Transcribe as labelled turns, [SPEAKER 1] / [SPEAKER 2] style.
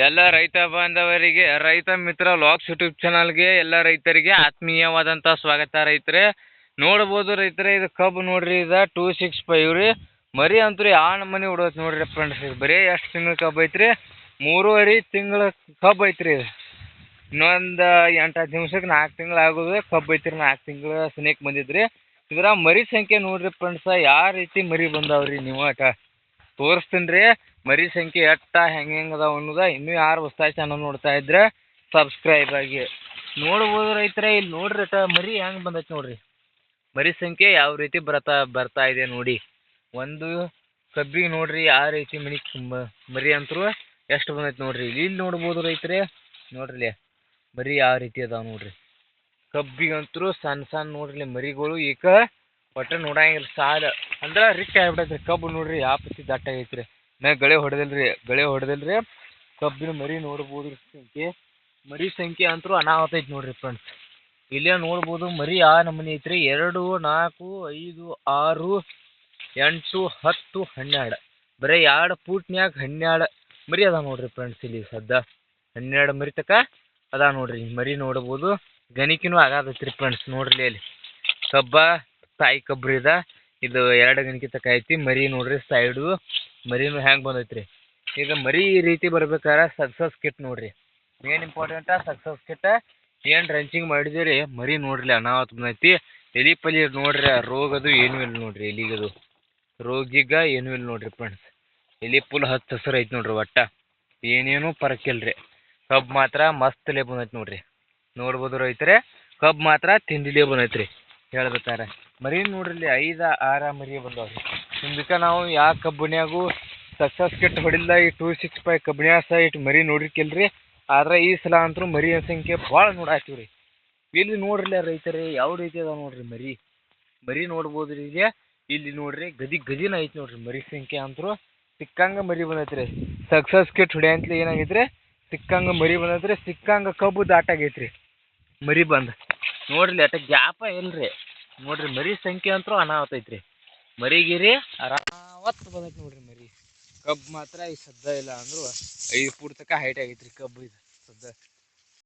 [SPEAKER 1] ಎಲ್ಲ ರೈತ ಬಾಂಧವರಿಗೆ ರೈತ ಮಿತ್ರ ವ್ಲಾಗ್ಸ್ ಯೂಟ್ಯೂಬ್ ಚಾನಲ್ಗೆ ಎಲ್ಲ ರೈತರಿಗೆ ಆತ್ಮೀಯವಾದಂಥ ಸ್ವಾಗತ ರೈತರೇ. ನೋಡ್ಬೋದು ರೈತರೇ, ಇದು ಕಬ್ಬು ನೋಡ್ರಿ, ಇದು 265 ರೀ. ಮರಿ ಅಂತೂ ಆ ನಮೂನಿ ಹೊಡೋದು ನೋಡ್ರಿ ಫ್ರೆಂಡ್ಸ್. ಇದು ಬರೀ ಎಷ್ಟು ತಿಂಗಳ ಕಬ್ಬು ಐತ್ರಿ? 3.5 ತಿಂಗಳ ಕಬ್ಬು ಐತ್ರಿ. ಇದು ಇನ್ನೊಂದು 8 ದಿವ್ಸಕ್ಕೆ 4 ತಿಂಗಳು ಆಗೋದು ಕಬ್ಬು ಐತ್ರಿ. 4 ತಿಂಗಳು ಸನೇಕ್ ಬಂದಿದ್ರಿ. ಇದರ ಮರಿ ಸಂಖ್ಯೆ ನೋಡ್ರಿ ಫ್ರೆಂಡ್ಸ, ಯಾವ ರೀತಿ ಮರಿ ಬಂದಾವ್ರಿ ನೀವು ತೋರಿಸ್ತೀನಿ ರೀ. ಮರಿ ಸಂಖ್ಯೆ ಎಟ್ಟ ಹೆಂಗೆ ಅದಾವ ಅನ್ನೋದ. ಇನ್ನೂ ಯಾರು ಹೊಸ ಚಾನಲ್ ನೋಡ್ತಾ ಇದ್ರೆ ಸಬ್ಸ್ಕ್ರೈಬ್ ಆಗಿ. ನೋಡ್ಬೋದು ರೈತರೇ, ಇಲ್ಲಿ ನೋಡ್ರಿ ಮರಿ ಹೆಂಗೆ ಬಂದೈತೆ ನೋಡ್ರಿ. ಮರಿ ಸಂಖ್ಯೆ ಯಾವ ರೀತಿ ಬರ್ತಾ ಇದೆ ನೋಡಿ. ಒಂದು ಕಬ್ಬಿಗೆ ನೋಡ್ರಿ ಯಾವ ರೀತಿ ಮರಿ ಅಂತರೂ ಎಷ್ಟು ಬಂದೈತೆ ನೋಡ್ರಿ. ಇಲ್ಲಿ ನೋಡ್ಬೋದು ರೈತರೇ, ನೋಡ್ರಿ ಮರಿ ಯಾವ ರೀತಿ ಅದಾವ ನೋಡ್ರಿ. ಕಬ್ಬಿಗಂತರೂ ಸಣ್ಣ ನೋಡ್ರಿ ಮರಿಗಳು. ಈಗ ಒಟ್ಟು ನೋಡಂಗಿಲ್ಲ, ಸಾಲ ಅಂದ್ರೆ ರಿಕ್ ಆಗ್ಬಿಟ್ಟೈತ್ರಿ ಕಬ್ಬು ನೋಡ್ರಿ. ಯಾವ ಪತಿ ದಟ್ಟ ಆಗೈತ್ರಿ. ಗಳೆ ಹೊಡೆದಿಲ್ರಿ ಕಬ್ಬಿನ ಮರಿ ನೋಡ್ಬೋದು. ಮರಿ ಸಂಖ್ಯೆ ಅಂತರೂ ಅನಾಹುತ ಐತಿ ನೋಡ್ರಿ ಫ್ರೆಂಡ್ಸ್. ಇಲ್ಲೇ ನೋಡ್ಬೋದು ಮರಿ ಆ ನಮೂನಿ ಐತ್ರಿ. 2, 4, 5, 6, 8, 10, 12 ಬರೀ 2 ಫೂಟ್ನ್ಯಾಗ 12 ಮರಿ ಅದ ನೋಡ್ರಿ ಫ್ರೆಂಡ್ಸ್. ಇಲ್ಲಿ ಸದ್ದ 12 ಮರಿ ತಕ ಅದ ನೋಡ್ರಿ. ಮರಿ ನೋಡ್ಬೋದು, ಗಣಿಕಿನೂ ಆಗತೈತ್ರಿ ಫ್ರೆಂಡ್ಸ್. ನೋಡ್ರಿ ಅಲ್ಲಿ ಕಬ್ಬ ತಾಯಿ ಕಬ್ರಿ ಇದು 2 ಗಣಿಕೆ ತಕ ಐತಿ. ಮರಿ ನೋಡ್ರಿ ಸೈಡು ಮರಿನೂ ಹೆಂಗೆ ಬಂದೈತ್ರಿ. ಈಗ ಮರಿ ಈ ರೀತಿ ಬರ್ಬೇಕಾದ್ರೆ ಸಕ್ಸಸ್ ಕಿಟ್ ನೋಡ್ರಿ ಮೇನ್ ಇಂಪಾರ್ಟೆಂಟ. ಸಕ್ಸಸ್ ಕಿಟ್ ಏನು ರಂಚಿಂಗ್ ಮಾಡಿದಿರಿ ಮರಿ ನೋಡ್ರಿ ಅನಾಹುತ ಬಂದೈತಿ. ಎಲಿ ಪಲಿ ನೋಡ್ರಿ, ರೋಗದು ಏನೂ ಇಲ್ಲ ನೋಡ್ರಿ. ಎಲಿಗದು ರೋಗಿಗ ಏನೂ ಇಲ್ಲ ನೋಡ್ರಿ ಫ್ರೆಂಡ್ಸ್. ಎಲಿ ಫುಲ್ ಹಸರು ಐತಿ ನೋಡ್ರಿ. ಒಟ್ಟ ಏನೇನು ಪರಕಿಲ್ರಿ. ಕಬ್ಬು ಮಾತ್ರ ಮಸ್ತಲೇ ಬಂದೈತಿ ನೋಡ್ರಿ. ನೋಡ್ಬೋದು ರೈತರೇ, ಕಬ್ಬು ಮಾತ್ರ ತಿಂದಿಲೇ ಬಂದೈತ್ರಿ ಹೇಳ್ಬೇಕಾರೆ. ಮರಿ ನೋಡ್ರಿ 5, 6 ಮರಿ ಬಂದವ್ರಿ. ಹಿಂದಕ್ಕೆ ನಾವು ಯಾವ ಕಬ್ಬನ್ಯಾಗೂ ಸಕ್ಸಸ್ ಕಿಟ್ ಹೊಡಿಲ್ಲ. ಈ 265 ಕಬ್ಬನ್ಯಾಗ ಸಹ ಇಟ್ಟು ಮರಿ ನೋಡಿರ್ಕಿಲ್ರಿ. ಆದ್ರೆ ಈ ಸಲ ಅಂತೂ ಮರಿ ಸಂಖ್ಯೆ ಭಾಳ ನೋಡಾತೀವಿ ರೀ. ಇಲ್ಲಿ ನೋಡ್ರಿ ರೈತರೇ ಯಾವ ರೀತಿ ಅದಾವ ನೋಡ್ರಿ ಮರಿ ನೋಡ್ಬೋದು ರೀ. ಇಲ್ಲಿ ನೋಡ್ರಿ ಗದಿನ ಐತಿ ನೋಡ್ರಿ. ಮರಿ ಸಂಖ್ಯೆ ಅಂತೂ ಸಿಕ್ಕಂಗೆ ಮರಿ ಬಂದೈತ್ರಿ. ಸಕ್ಸಸ್ ಕಿಟ್ ಹೊಡಿಯಂತಲೇ ಏನಾಗೈತ್ರಿ, ಸಿಕ್ಕಂಗೆ ಮರಿ ಬಂದೈತ್ರಿ. ಸಿಕ್ಕಂಗೆ ಕಬ್ಬು ದಾಟಾಗೈತ್ರಿ ಮರಿ ಬಂದು. ನೋಡ್ರಿ ಅಟ ಗ್ಯಾಪ ಇಲ್ರಿ. ನೋಡ್ರಿ ಮರಿ ಸಂಖ್ಯೆ ಅಂತೂ ಅನಾಹುತ ಐತ್ರಿ. ಮರಿಗಿರಿ ಆರಾವತ್ತು ಬಂದೈತಿ ನೋಡ್ರಿ ಮರಿ. ಕಬ್ಬು ಮಾತ್ರ ಈ ಸದ್ದ ಇಲ್ಲ ಅಂದ್ರು 5 ಫೂಟ್ ತಕ ಹೈಟ್ ಆಗೈತ್ರಿ ಕಬ್ಬು ಇದು ಸದ್ದ.